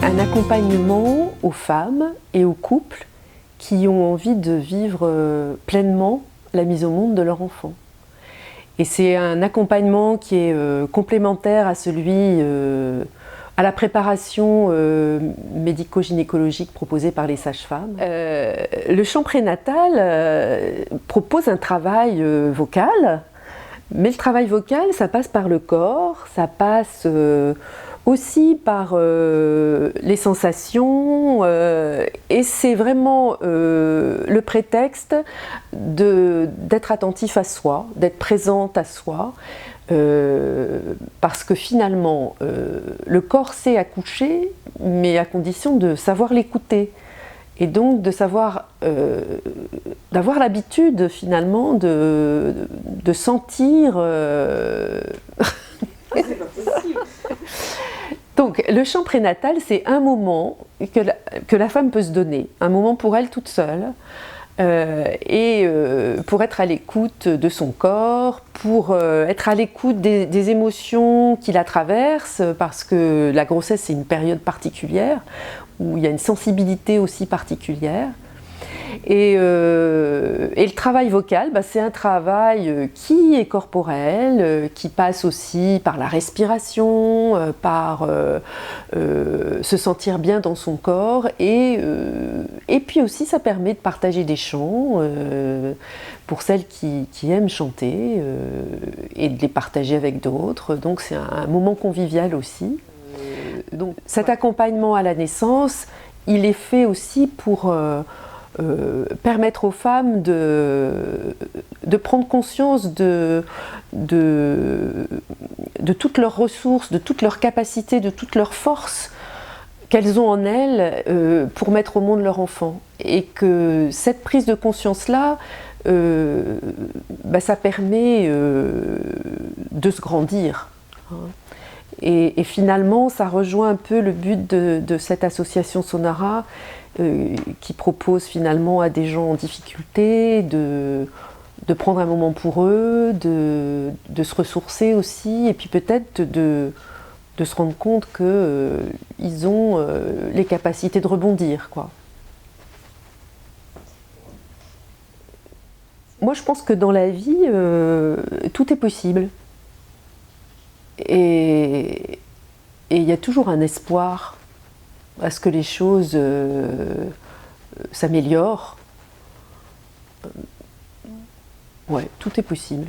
un accompagnement aux femmes et aux couples qui ont envie de vivre pleinement la mise au monde de leur enfant. Et c'est un accompagnement qui est complémentaire à celui, à la préparation médico-gynécologique proposée par les sages-femmes. Le chant prénatal propose un travail vocal, mais le travail vocal, ça passe par le corps, ça passe aussi par les sensations, et c'est vraiment le prétexte d'être attentif à soi, d'être présente à soi, parce que finalement, le corps sait accoucher, mais à condition de savoir l'écouter. Et donc de savoir, d'avoir l'habitude finalement de sentir... C'est pas possible. Donc le chant prénatal, c'est un moment que la femme peut se donner, un moment pour elle toute seule, pour être à l'écoute de son corps, pour être à l'écoute des émotions qui la traversent, parce que la grossesse c'est une période particulière, où il y a une sensibilité aussi particulière. Et le travail vocal, c'est un travail qui est corporel, qui passe aussi par la respiration, par se sentir bien dans son corps, et puis aussi ça permet de partager des chants pour celles qui aiment chanter, et de les partager avec d'autres, donc c'est un moment convivial aussi. Donc cet accompagnement à la naissance, il est fait aussi pour permettre aux femmes de prendre conscience de toutes leurs ressources, de toutes leurs capacités, de toutes leurs forces qu'elles ont en elles pour mettre au monde leur enfant. Et que cette prise de conscience-là, ça permet de se grandir. Et finalement, ça rejoint un peu le but de cette association Sonara, qui propose finalement à des gens en difficulté de prendre un moment pour eux, de se ressourcer aussi, et puis peut-être de se rendre compte qu'ils ont les capacités de rebondir, quoi. Moi, je pense que dans la vie, tout est possible. Et il y a toujours un espoir à ce que les choses s'améliorent. Ouais, tout est possible.